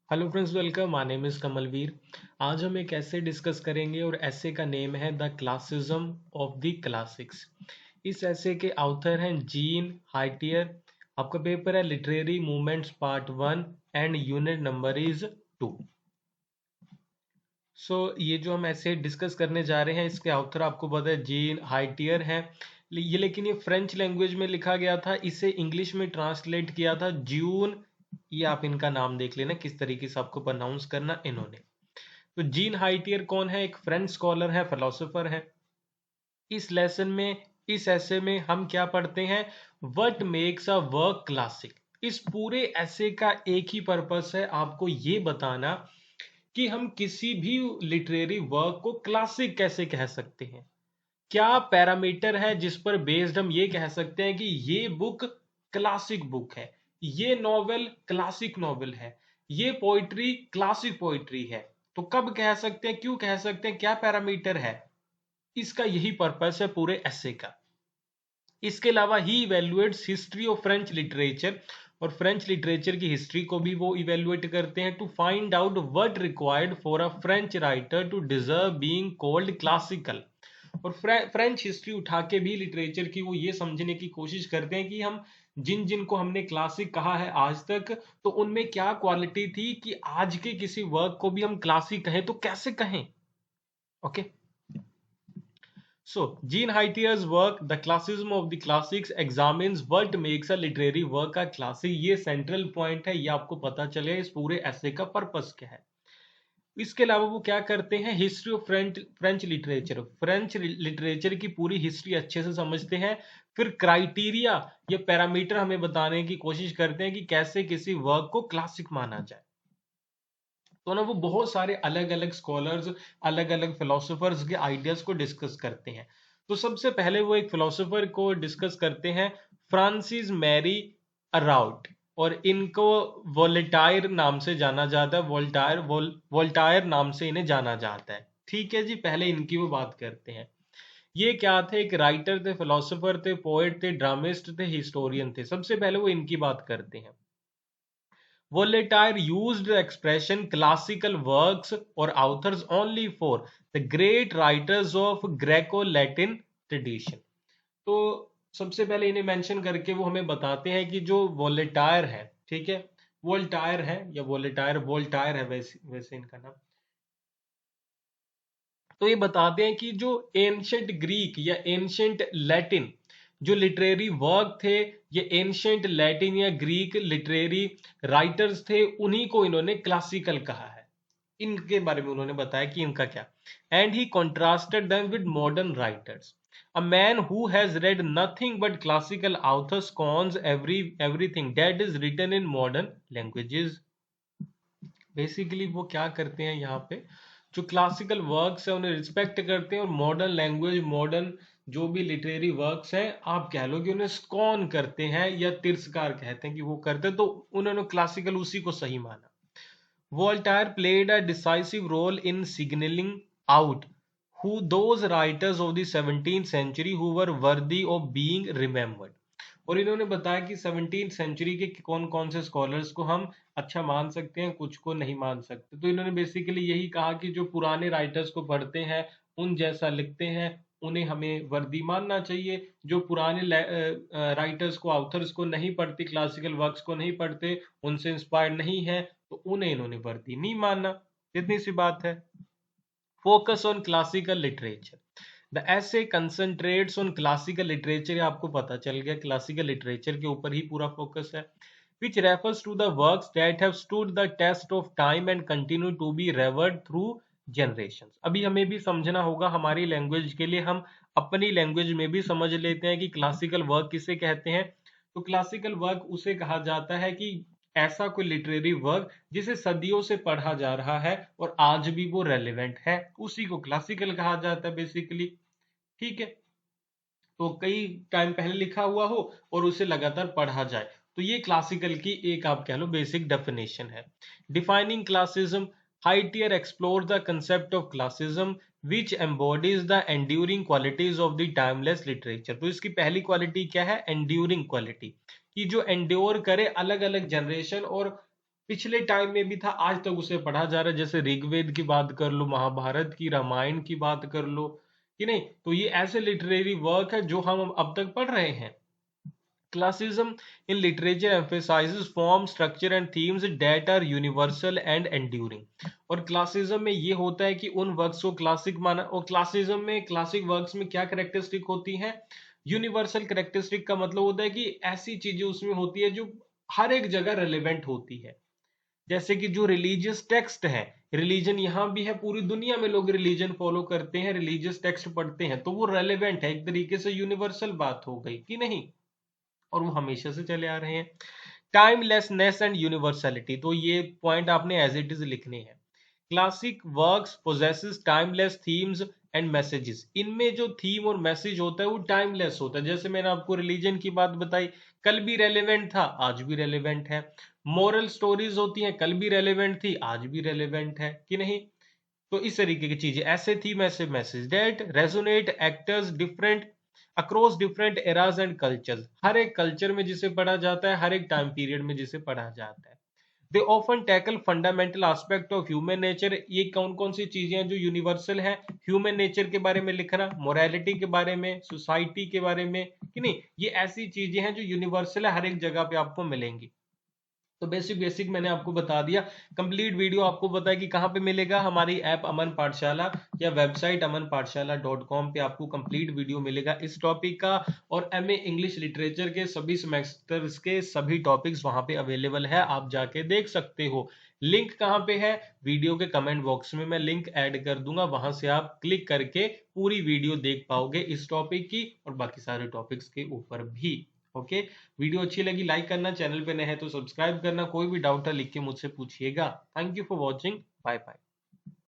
Hello friends, welcome. My name is Kamalveer. आज हम एक ऐसे डिस्कस करेंगे और ऐसे का नेम है the classicism of the classics. इस ऐसे के ऑथर हैं जीन हाइटियर। आपका पेपर है literary movements part 1 and unit number is 2। ये जो हम ऐसे डिस्कस करने जा रहे हैं, इसके ऑथर आपको पता है जीन हाइटियर हैं। लेकिन ये फ्रेंच लैंग्वेज में लिखा गया था, इसे इंग्लिश में ट्रांसलेट किया था जून। ये आप इनका नाम देख लेना किस तरीके से आपको प्रोनाउंस करना इन्होंने। तो जीन हाइटियर कौन है? एक फ्रेंच स्कॉलर है, फिलोसोफर है। इस लेसन में, इस ऐसे में हम क्या पढ़ते हैं? What makes a work classic. इस पूरे ऐसे का एक ही पर्पस है, आपको ये बताना कि हम किसी भी लिटरेरी वर्क को क्लासिक कैसे कह सकते हैं। क्या पैरामीटर है जिस पर बेस्ड हम ये कह सकते हैं कि ये बुक क्लासिक बुक है, ये नॉवेल क्लासिक नॉवेल है, ये पोइट्री क्लासिक पोइट्री है। तो कब कह सकते हैं, क्यों कह सकते हैं, क्या पैरामीटर है? इसका यही पर्पस है पूरे ऐसे का। इसके अलावा he evaluates history of French literature, और फ्रेंच लिटरेचर की हिस्ट्री को भी वो इवेल्युएट करते हैं to find out what required for a French writer to deserve being called classical. और फ्रेंच हिस्ट्री उठा के भी लिटरेचर की वो ये समझने की कोशिश करते हैं कि हम जिन जिन को हमने क्लासिक कहा है आज तक, तो उनमें क्या क्वालिटी थी कि आज के किसी वर्क को भी हम क्लासिक कहें तो कैसे कहें। Okay. So, Jean Haitier's work, The Classicism of the Classics, examines what makes a literary work a classic। ये सेंट्रल पॉइंट है, ये आपको पता चले इस पूरे ऐसे का पर्पस क्या है। इसके अलावा वो क्या करते हैं? History of French literature, French literature की पूरी हिस्ट्री अच्छे से समझते हैं। फिर क्राइटेरिया या पैरामीटर हमें बताने की कोशिश करते हैं कि कैसे किसी वर्क को क्लासिक माना जाए। तो ना वो बहुत सारे अलग अलग स्कॉलर्स, अलग अलग फिलोसोफर्स के आइडियाज को डिस्कस करते हैं। तो सबसे पहले वो एक फिलोसोफर को डिस्कस करते हैं, फ्रांसिस मैरी अराउट। और इनको वोल्टायर नाम से जाना जाता है, वोल्टायर नाम से इन्हें जाना जाता है। ठीक है जी, पहले इनकी वो बात करते हैं। ये क्या थे? एक राइटर थे, फिलोसोफर थे, पोएट थे, ड्रामिस्ट थे, हिस्टोरियन थे। सबसे पहले वो इनकी बात करते हैं। Voltaire used the expression classical works or authors only for the great writers of Greco-Latin tradition। तो सबसे पहले इन्हें मेंशन करके वो हमें बताते हैं कि जो वोल्टायर है, ठीक है, वोल्टायर है या वोल्टायर, वोल्टायर है वैसे वैसे इनका नाम। तो ये बताते हैं कि जो एंशंट ग्रीक या एंशंट लैटिन जो लिटरेरी वर्क थे, ये एंशंट लैटिन या ग्रीक लिटरेरी राइटर्स थे, उन्हीं को इन्होंने क्लासिकल कहा है। इनके बारे में उन्होंने बताया कि इनका क्या। And he contrasted them with modern writers. A man who has red nothing but classical authors cons everything that is written in modern languages। Basically वो क्या करते हैं यहाँ पे, जो क्लासिकल वर्क्स है उन्हें रिस्पेक्ट करते हैं, और मॉडर्न लैंग्वेज, मॉडर्न जो भी लिटरेरी वर्क्स हैं, आप कह लो कि उन्हें स्कॉन करते हैं या तिरस्कार कहते हैं कि वो करते हैं, तो उन्होंने क्लासिकल उसी को सही माना। Voltaire played a decisive role in signaling out who those writers of the 17th century who were worthy of being remembered। और इन्होंने बताया कि 17th सेंचुरी के कौन कौन से स्कॉलर्स को हम अच्छा मान सकते हैं, कुछ को नहीं मान सकते। तो इन्होंने बेसिकली यही कहा कि जो पुराने राइटर्स को पढ़ते हैं, उन जैसा लिखते हैं, उन्हें हमें वर्दी मानना चाहिए। जो पुराने राइटर्स को, ऑथर्स को नहीं पढ़ते, क्लासिकल वर्क्स को नहीं पढ़ते, उनसे इंस्पायर्ड नहीं है, तो उन्हें इन्होंने वर्दी नहीं मानना। इतनी सी बात है। Focus on classical literature, the ऐसे कंसंट्रेट्स ऑन क्लासिकल लिटरेचर। आपको पता चल गया क्लासिकल लिटरेचर के ऊपर ही पूरा फोकस है। which refers to the works that have stood the test of time and continue to be revered through generations। अभी हमें भी समझना होगा, हमारी लैंग्वेज के लिए हम अपनी लैंग्वेज में भी समझ लेते हैं कि क्लासिकल वर्क किसे कहते हैं। तो क्लासिकल वर्क उसे कहा जाता है कि ऐसा कोई लिटरेरी वर्क जिसे सदियों से पढ़ा जा रहा है और आज भी वो रेलेवेंट है, उसी को क्लासिकल कहा जाता है बेसिकली। ठीक है, तो कई टाइम पहले लिखा हुआ हो और उसे लगातार पढ़ा जाए, तो ये क्लासिकल की एक आप कह लो बेसिक डेफिनेशन है। डिफाइनिंग क्लासिज्म, हाइटियर explore the concept of classicism which embodies the enduring qualities of the timeless literature. तो इसकी पहली क्वालिटी क्या है? एंड्यूरिंग क्वालिटी, कि जो एंड्योर करे अलग अलग जनरेशन और पिछले टाइम में भी था, आज तक उसे पढ़ा जा रहा है। जैसे ऋग्वेद की बात कर लो, महाभारत की, रामायण की बात कर लो, कि नहीं? तो ये ऐसे लिटरेरी वर्क है जो हम अब तक पढ़ रहे हैं। Classicism in literature emphasizes form, structure and themes that are universal and enduring. और क्लासिज्म में ये होता है कि उन वर्क्स को क्लासिक माना, और क्लासिज्म में, क्लासिक वर्क्स में क्या कैरेक्टरिस्टिक होती हैं? यूनिवर्सल कैरेक्टरिस्टिक का मतलब होता है कि ऐसी चीजें उसमें होती है जो हर एक जगह रेलेवेंट होती है। जैसे कि जो रिलीजियस टेक्स्ट है, रिलीजन यहाँ भी है, पूरी दुनिया में लोग रिलीजन फॉलो करते हैं, रिलीजियस टेक्स्ट पढ़ते हैं, तो वो रेलेवेंट है, एक तरीके से यूनिवर्सल बात हो गई कि नहीं? और वो हमेशा से चले आ रहे हैं। टाइमलेसनेस एंड यूनिवर्सलिटी, तो ये पॉइंट आपने एज इट इज लिखने हैं। Classic works possesses timeless themes and messages, इनमें जो थीम और मैसेज होता है वो टाइमलेस होता है। जैसे मैंने आपको रिलीजन की बात बताई, कल भी रेलेवेंट था, आज भी रेलेवेंट है। मोरल स्टोरीज होती हैं, कल भी रेलेवेंट थी, आज भी रेलेवेंट है कि नहीं? तो इस तरीके की चीजें, ऐसे थीम ऐसे message, that resonate actors different across different eras and cultures, हर एक कल्चर में जिसे पढ़ा जाता है, हर एक टाइम पीरियड में जिसे पढ़ा जाता है। They often tackle fundamental aspect of human nature, ये कौन कौन सी चीजें हैं जो यूनिवर्सल है? ह्यूमन नेचर के बारे में लिखना, मोरालिटी के बारे में, सोसाइटी के बारे में, कि नहीं? ये ऐसी चीजें हैं जो यूनिवर्सल है, हर एक जगह पे आपको मिलेंगी। तो बेसिक बेसिक मैंने आपको बता दिया। कंप्लीट वीडियो आपको पता है कि कहाँ पे मिलेगा? हमारी ऐप अमन पाठशाला या वेबसाइट amanpathshala.com पे आपको कंप्लीट वीडियो मिलेगा इस टॉपिक का। और एमए इंग्लिश लिटरेचर के सभी सेमेस्टर्स के सभी टॉपिक्स वहां पे अवेलेबल है, आप जाके देख सकते हो। लिंक कहाँ पे है? वीडियो के कमेंट बॉक्स में मैं लिंक ऐड कर दूंगा, वहां से आप क्लिक करके पूरी वीडियो देख पाओगे इस टॉपिक की और बाकी सारे टॉपिक्स के ऊपर भी। ओके, वीडियो अच्छी लगी लाइक करना, चैनल पे नए हैं तो सब्सक्राइब करना, कोई भी डाउट है लिख के मुझसे पूछिएगा। Thank you for watching, bye bye.